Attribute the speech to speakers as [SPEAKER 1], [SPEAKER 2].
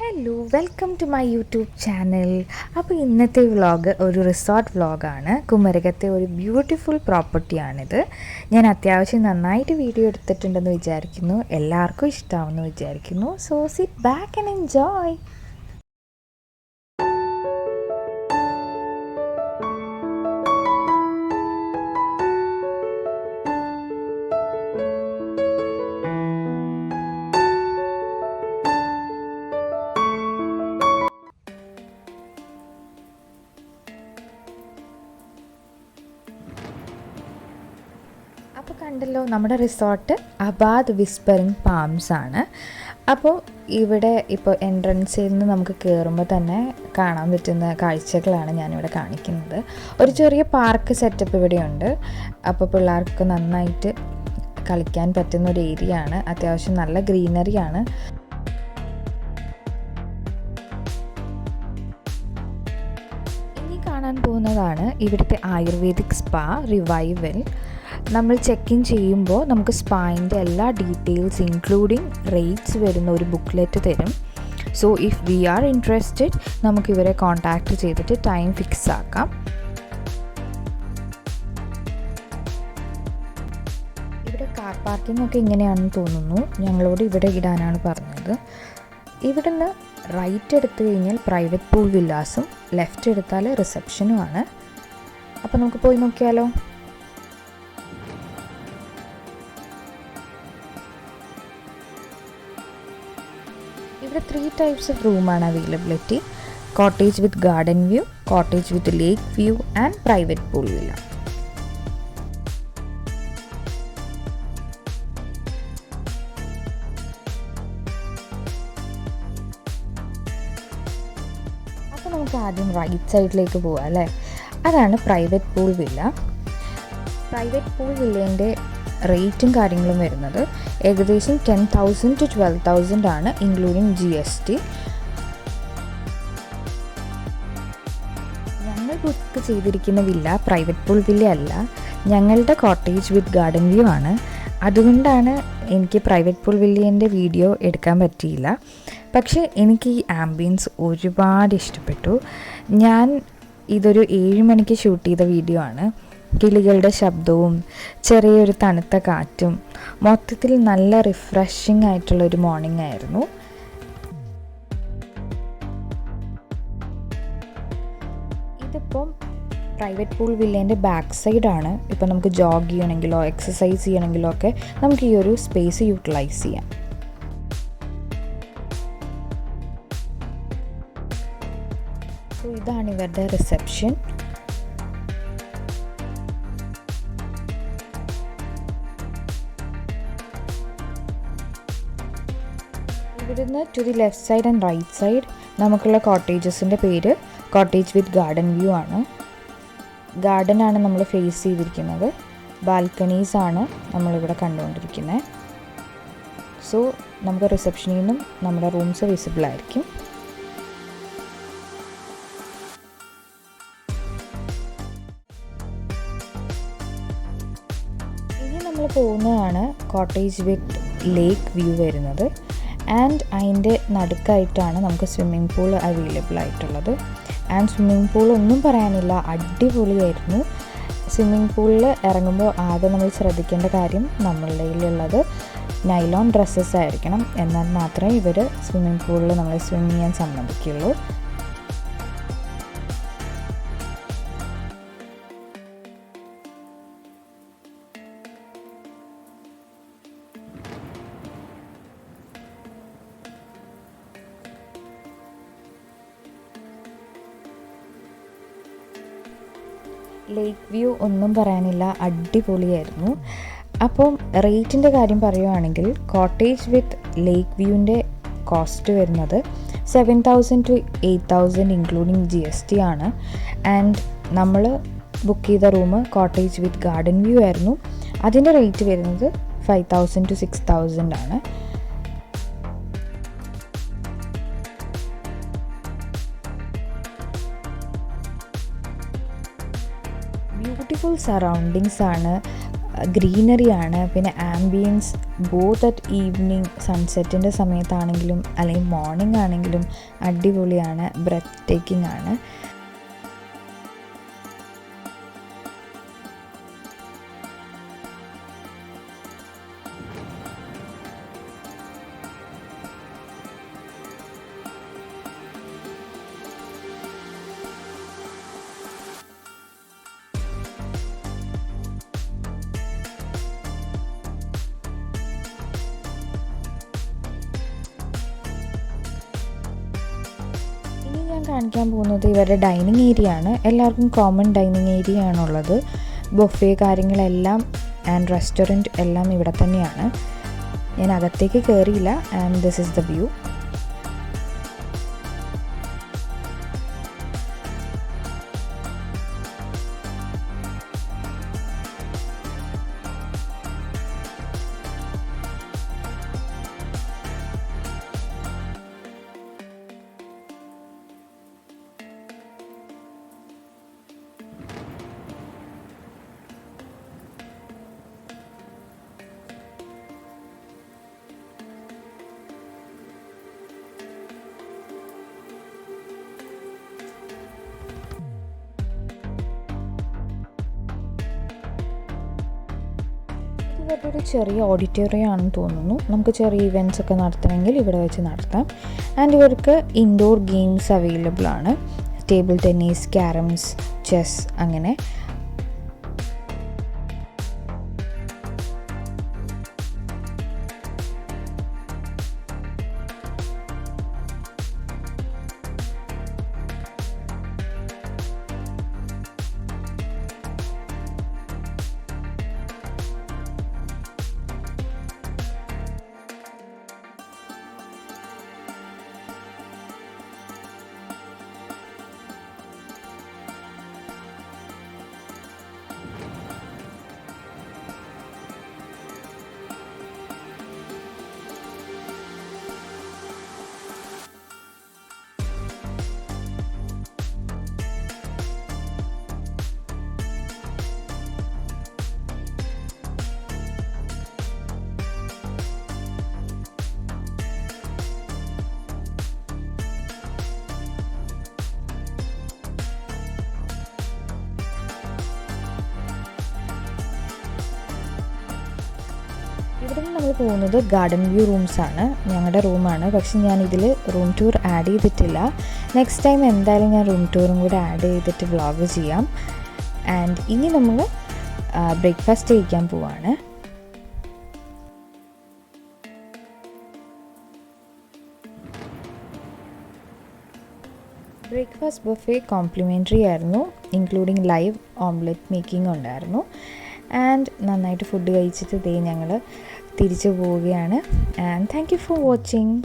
[SPEAKER 1] Hello welcome to my YouTube channel. അപ്പോൾ ഇന്നത്തെ vlog ഒരു റിസോർട്ട് വ്ളോഗാണ്. കുമരകത്തെ ഒരു ബ്യൂട്ടിഫുൾ പ്രോപ്പർട്ടിയാണിത്. ഞാൻ അത്യാവശ്യം നന്നായിട്ട് വീഡിയോ എടുത്തിട്ടുണ്ടെന്ന് വിചാരിക്കുന്നു. എല്ലാവർക്കും ഇഷ്ടമാവുമെന്ന് വിചാരിക്കുന്നു. So sit back and enjoy. അപ്പോൾ കണ്ടല്ലോ, നമ്മുടെ റിസോർട്ട് അബാദ് വിസ്പറിങ് പാംസ് ആണ്. അപ്പോൾ ഇവിടെ ഇപ്പോൾ എൻട്രൻസിൽ നിന്ന് നമുക്ക് കയറുമ്പോൾ തന്നെ കാണാൻ പറ്റുന്ന കാഴ്ചകളാണ് ഞാനിവിടെ കാണിക്കുന്നത്. ഒരു ചെറിയ പാർക്ക് സെറ്റപ്പ് ഇവിടെയുണ്ട്. അപ്പോൾ പിള്ളേർക്ക് നന്നായിട്ട് കളിക്കാൻ പറ്റുന്ന ഒരു ഏരിയ ആണ്. അത്യാവശ്യം നല്ല ഗ്രീനറിയാണ്. ഇനി കാണാൻ പോകുന്നതാണ് ഇവിടുത്തെ ആയുർവേദിക് സ്പാ റിവൈവൽ. നമ്മൾ ചെക്ക് ഇൻ ചെയ്യുമ്പോൾ നമുക്ക് സ്പായിൻ്റെ എല്ലാ ഡീറ്റെയിൽസ് ഇൻക്ലൂഡിങ് റേറ്റ്സ് വരുന്ന ഒരു ബുക്ക്ലെറ്റ് തരും. So if we are interested നമുക്ക് ഇവരെ കോൺടാക്റ്റ് ചെയ്തിട്ട് ടൈം ഫിക്സ് ആക്കാം. ഇവിടെ കാർ പാർക്കിംഗ് ഒക്കെ ഇങ്ങനെയാണെന്ന് തോന്നുന്നു. ഞങ്ങളോട് ഇവിടെ ഇടാനാണ് പറഞ്ഞത്. ഇവിടെ നിന്ന് റൈറ്റ് എടുത്തു കഴിഞ്ഞാൽ പ്രൈവറ്റ് പൂൾ വില്ലാസും ലെഫ്റ്റ് എടുത്താൽ റിസപ്ഷനുമാണ്. അപ്പോൾ നമുക്ക് പോയി നോക്കിയാലോ. ഇവിടെ 3 types of റൂമാണ് availability: cottage with garden view, cottage with lake view and private pool villa. അപ്പോൾ നമുക്ക് ആദ്യം റൈറ്റ് സൈഡിലേക്ക് പോവാം അല്ലേ. അതാണ് private pool villa. Private pool വില്ലേൻ്റെ റേറ്റും കാര്യങ്ങളും വരുന്നത് ഏകദേശം 10,000 to 12,000 ആണ്, ഇൻക്ലൂഡിങ് GST. ഞങ്ങൾ ബുക്ക് ചെയ്തിരിക്കുന്ന വില്ല പ്രൈവറ്റ് പൂൾ വില്ല അല്ല, ഞങ്ങളുടെ കോട്ടേജ് വിത്ത് ഗാർഡൻ വ്യൂ ആണ്. അതുകൊണ്ടാണ് എനിക്ക് പ്രൈവറ്റ് പൂൾ വില്ലേൻ്റെ വീഡിയോ എടുക്കാൻ പറ്റിയില്ല. പക്ഷേ എനിക്ക് ഈ ആംബിയൻസ് ഒരുപാട് ഇഷ്ടപ്പെട്ടു. ഞാൻ ഇതൊരു 7 മണിക്ക് ഷൂട്ട് ചെയ്ത വീഡിയോ ആണ്. കിളികളുടെ ശബ്ദവും ചെറിയൊരു തണുത്ത കാറ്റും, മൊത്തത്തിൽ നല്ല റിഫ്രഷിംഗ് ആയിട്ടുള്ളൊരു മോർണിംഗ് ആയിരുന്നു. ഇതിപ്പം പ്രൈവറ്റ് പൂൾ വില്ലേൻ്റെ ബാക്ക് സൈഡാണ്. ഇപ്പം നമുക്ക് ജോഗ് ചെയ്യണമെങ്കിലോ എക്സസൈസ് ചെയ്യണമെങ്കിലോ ഒക്കെ നമുക്ക് ഈ ഒരു സ്പേസ് യൂട്ടിലൈസ് ചെയ്യാം. സോ ഇതാണ് ഇവരുടെ റിസപ്ഷൻ. ഇവിടുന്ന് to the left side and right side നമുക്കുള്ള കോട്ടേജസിൻ്റെ പേര് കോട്ടേജ് വിത്ത് ഗാർഡൻ വ്യൂ ആണ്. ഗാർഡൻ ആണ് നമ്മൾ ഫേസ് ചെയ്തിരിക്കുന്നത്. ബാൽക്കണീസ് ആണ് നമ്മളിവിടെ കണ്ടുകൊണ്ടിരിക്കുന്നത്. സോ നമുക്ക് റിസപ്ഷനിൽ നിന്നും നമ്മുടെ റൂംസ് വിസിബിൾ ആയിരിക്കും. ഇനി നമ്മൾ പോകുന്നതാണ് കോട്ടേജ് വിത്ത് ലേക്ക് വ്യൂ വരുന്നത്. ആൻഡ് അതിൻ്റെ നടുക്കായിട്ടാണ് നമുക്ക് സ്വിമ്മിംഗ് പൂൾ അവൈലബിൾ ആയിട്ടുള്ളത്. ആൻഡ് സ്വിമ്മിംഗ് പൂൾ ഒന്നും പറയാനില്ല, അടിപൊളിയായിരുന്നു. സ്വിമ്മിംഗ് പൂളിൽ ഇറങ്ങുമ്പോൾ ആകെ നമ്മൾ ശ്രദ്ധിക്കേണ്ട കാര്യം നമ്മളുടെ കയ്യിലുള്ളത് നൈലോൺ ഡ്രസ്സസ് ആയിരിക്കണം. എന്നാൽ മാത്രമേ ഇവർ സ്വിമ്മിംഗ് പൂളിൽ നമ്മളെ സ്വിം ചെയ്യാൻ സമ്മതിക്കുള്ളൂ. ലേക്ക് വ്യൂ ഒന്നും പറയാനില്ല, അടിപൊളിയായിരുന്നു. അപ്പം റേറ്റിൻ്റെ കാര്യം പറയുകയാണെങ്കിൽ കോട്ടേജ് വിത്ത് ലേക്ക് വ്യൂവിൻ്റെ കോസ്റ്റ് വരുന്നത് 7,000 to 8,000 ഇൻക്ലൂഡിങ് GST ആണ്. ആൻഡ് നമ്മൾ ബുക്ക് ചെയ്ത room cottage with garden view ആയിരുന്നു. അതിൻ്റെ റേറ്റ് വരുന്നത് 5,000 to 6,000 ആണ്. ബ്യൂട്ടിഫുൾ സറൗണ്ടിങ്സ് ആണ്. ഗ്രീനറിയാണ്. പിന്നെ ആംബിയൻസ് ബോത്ത് അറ്റ് ഈവനിങ് സൺസെറ്റിൻ്റെ സമയത്താണെങ്കിലും അല്ലെങ്കിൽ മോർണിംഗ് ആണെങ്കിലും അടിപൊളിയാണ്, ബ്രെത്ത് ടേക്കിംഗ് ആണ്. ഞാൻ കാണിക്കാൻ പോകുന്നത് ഇവരുടെ ഡൈനിങ് ഏരിയ ആണ്. എല്ലാവർക്കും കോമൺ ഡൈനിങ് ഏരിയ ആണുള്ളത്. ബൊഫേ കാര്യങ്ങളെല്ലാം ആൻഡ് റെസ്റ്റോറൻറ്റ് എല്ലാം ഇവിടെ തന്നെയാണ്. ഞാൻ അകത്തേക്ക് കയറിയില്ല. And this is the view. ഇവരുടെ ഒരു ചെറിയ ഓഡിറ്റോറിയം ആണെന്ന് തോന്നുന്നു. നമുക്ക് ചെറിയ ഇവൻറ്റ്സ് ഒക്കെ നടത്തണമെങ്കിൽ ഇവിടെ വെച്ച് നടത്താം. ആൻഡ് ഇവർക്ക് ഇൻഡോർ ഗെയിംസ് അവൈലബിൾ ആണ്. ടേബിൾ ടെന്നീസ്, ക്യാരംസ്, ചെസ് അങ്ങനെ. ഇവിടെ നിന്ന് നമ്മൾ പോകുന്നത് ഗാർഡൻ വ്യൂ റൂംസാണ്. ഞങ്ങളുടെ റൂമാണ്. പക്ഷെ ഞാൻ ഇതിൽ റൂം ടൂർ ആഡ് ചെയ്തിട്ടില്ല. നെക്സ്റ്റ് ടൈം എന്തായാലും ഞാൻ റൂം ടൂറും കൂടെ ആഡ് ചെയ്തിട്ട് വ്ളോഗ് ചെയ്യാം. ആൻഡ് ഇനി നമ്മൾ ബ്രേക്ക്ഫാസ്റ്റ് കഴിക്കാൻ പോവാണ്. ബ്രേക്ക്ഫാസ്റ്റ് ബുഫേ കോംപ്ലിമെൻ്ററി ആയിരുന്നു. ഇൻക്ലൂഡിങ് ലൈവ് ഓംലെറ്റ് മേക്കിംഗ് ഉണ്ടായിരുന്നു. ആൻഡ് നന്നായിട്ട് ഫുഡ് കഴിച്ചിട്ട് ഞങ്ങൾ തിരിച്ചു പോവുകയാണ്. And thank you for watching.